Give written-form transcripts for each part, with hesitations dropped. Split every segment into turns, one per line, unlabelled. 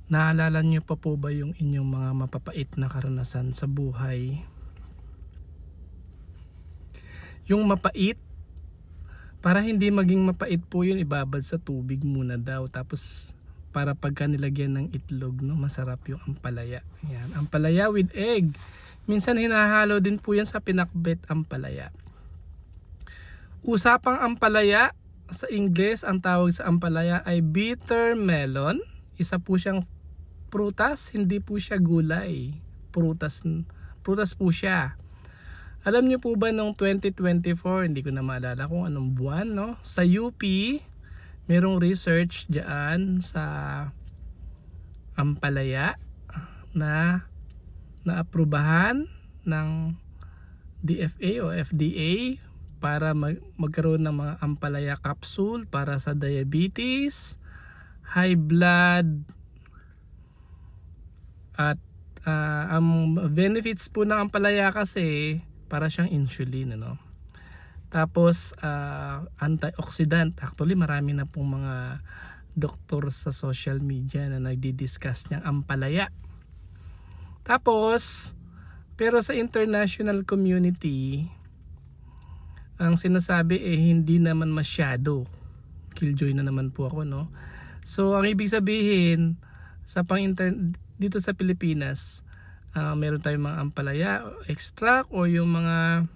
Naalala niyo pa po ba yung inyong mga mapapait na karanasan sa buhay? Yung mapait, para hindi maging mapait po yun ibabad sa tubig muna daw tapos para pagka nilagyan ng itlog 'no, masarap yung ampalaya. Yan, ampalaya with egg. Minsan hinahalo din po yan sa pinakbet ampalaya. Usapang ampalaya, sa Ingles ang tawag sa ampalaya ay bitter melon. Isa po siyang prutas, hindi po siya gulay. Prutas, prutas po siya. Alam niyo po ba nung 2024, hindi ko na maalala kung anong buwan, no? Sa UP, merong research diyan sa ampalaya na naaprubahan ng DFA o FDA para magkaroon ng mga ampalaya capsule para sa diabetes, high blood, at ang benefits po ng ampalaya kasi para siyang insulin, ano. Tapos antioxidant. Actually marami na pong mga doktor sa social media na nagdi-discuss niyang ampalaya. Tapos pero sa international community, ang sinasabi hindi naman masyado. Killjoy na naman po ako, no. So ang ibig sabihin sa dito sa Pilipinas, meron tayong mga ampalaya extract o yung mga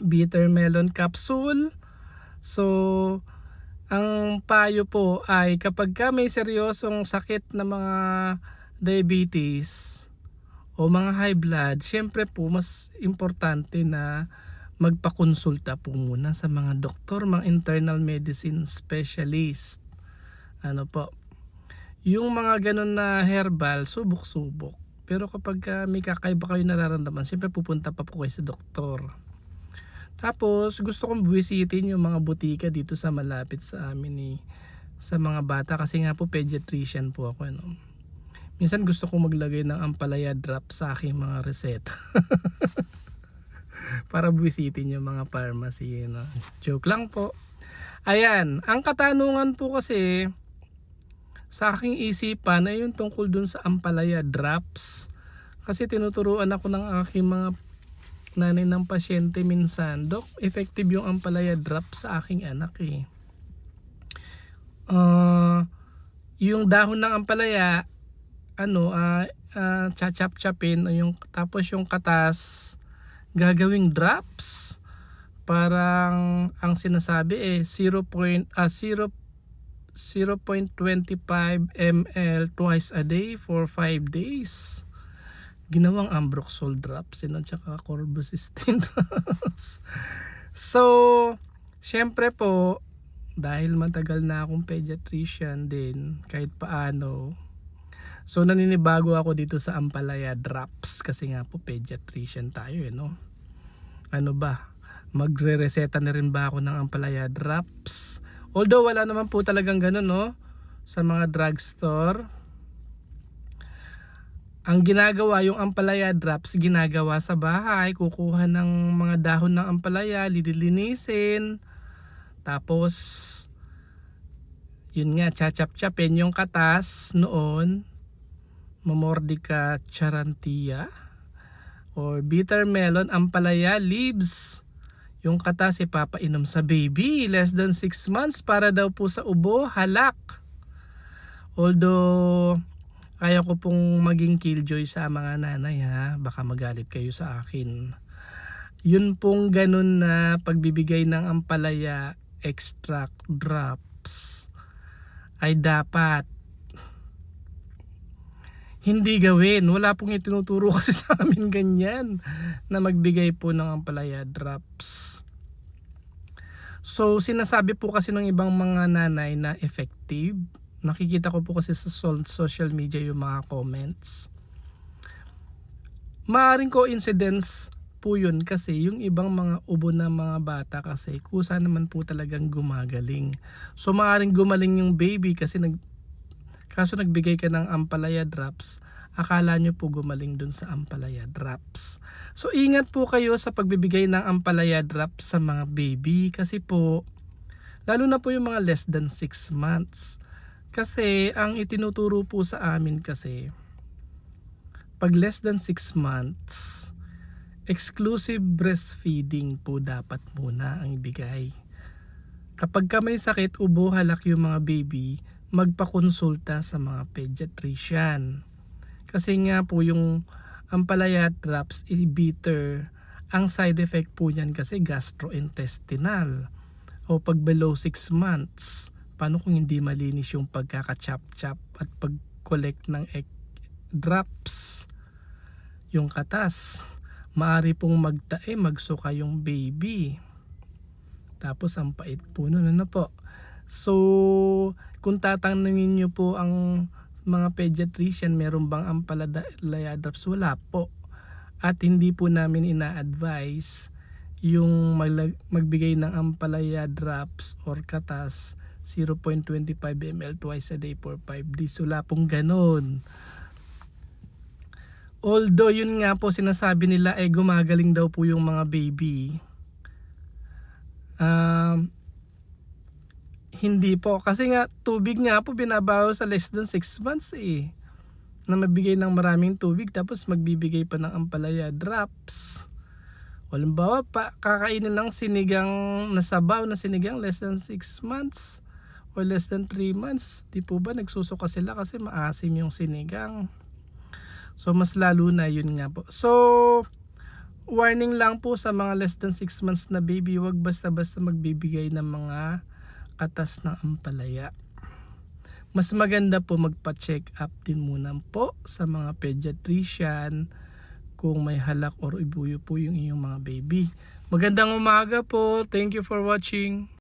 bitter melon capsule. So ang payo po ay kapag ka may seryosong sakit na mga diabetes o mga high blood, syempre po mas importante na magpakonsulta po muna sa mga doktor, mga internal medicine specialist. Ano po, yung mga ganun na herbal, subok-subok. Pero kapag may kakaiba kayo nararamdaman, siyempre pupunta pa po kayo sa doktor. Tapos gusto kong buwisitin yung mga butika dito sa malapit sa amin sa mga bata kasi nga po pediatrician po ako, no. Minsan gusto kong maglagay ng ampalaya drop sa aking mga reseta. Para buwisitin yung mga pharmacy, no. Joke lang po. Ayan, ang katanungan po kasi sa aking isipan ay yung tungkol dun sa ampalaya drops. Kasi tinuturuan ako ng aking mga nanay ng pasyente minsan, "Dok, effective yung ampalaya drops sa aking anak Yung dahon ng ampalaya, chachap-chapin yung tapos yung katas gagawing drops. Parang ang sinasabi 0.25 ml twice a day for 5 days. Ginawang Ambroxol drops, tsaka Corbucystin drops. So, syempre po, dahil matagal na akong pediatrician din, kahit paano, so naninibago ako dito sa ampalaya drops kasi nga po pediatrician tayo, no? Ano ba? Magre-reseta na rin ba ako ng ampalaya drops? Although wala naman po talagang ganun, no? Sa mga drugstore. Ang ginagawa, yung ampalaya drops, ginagawa sa bahay. Kukuha ng mga dahon ng ampalaya, lilinisin. Tapos, yun nga, chachap-chapin yung katas noon. Mamordica charantia or bitter melon ampalaya leaves. Yung katas ipapainom sa baby less than 6 months para daw po sa ubo, halak. Although kaya ko pong maging killjoy sa mga nanay, baka magalit kayo sa akin. Yun pong ganun na pagbibigay ng ampalaya extract drops ay dapat hindi gawin. Wala pong itinuturo kasi sa amin ganyan na magbigay po ng ampalaya drops. So sinasabi po kasi ng ibang mga nanay na effective. Nakikita ko po kasi sa social media yung mga comments. Maaring coincidence po yun kasi yung ibang mga ubo na mga bata kasi kusa naman po talagang gumagaling. So maaring gumaling yung baby kasi kaso nagbigay ka ng ampalaya drops, akala nyo po gumaling dun sa ampalaya drops. So ingat po kayo sa pagbibigay ng ampalaya drops sa mga baby kasi po, lalo na po yung mga less than 6 months. Kasi ang itinuturo po sa amin kasi, pag less than 6 months, exclusive breastfeeding po dapat muna ang ibigay. Kapag ka may sakit, ubo, halak yung mga baby, magpakonsulta sa mga pediatrician. Kasi nga po yung ampalaya drops is bitter. Ang side effect po niyan kasi gastrointestinal. O pag below 6 months, paano kung hindi malinis yung pagkaka-chop-chop at pag-collect ng egg drops, yung katas, maari pong magtae, magsuka yung baby. Tapos ang pait po nun, ano po. So, kung tatanungin nyo po ang mga pediatrician, meron bang ampalaya drops? Wala po. At hindi po namin ina-advise yung magbigay ng ampalaya drops or katas 0.25 ml twice a day for 5 days. Wala pong ganon. Although yun nga po sinasabi nila gumagaling daw po yung mga baby. Hindi po. Kasi nga tubig nga po binabaho sa less than 6 months na mabigay ng maraming tubig tapos magbibigay pa ng ampalaya drops. Halimbawa pa kakainin ng sinigang na sabaw na sinigang less than 6 months or less than 3 months. Di po ba nagsusuka sila kasi maasim yung sinigang. So mas lalo na yun nga po. So warning lang po sa mga less than 6 months na baby, wag basta-basta magbibigay ng mga katas ng ampalaya. Mas maganda po magpa-check up din muna po sa mga pediatrician kung may halak or ibuyo po yung inyong mga baby. Magandang umaga po. Thank you for watching.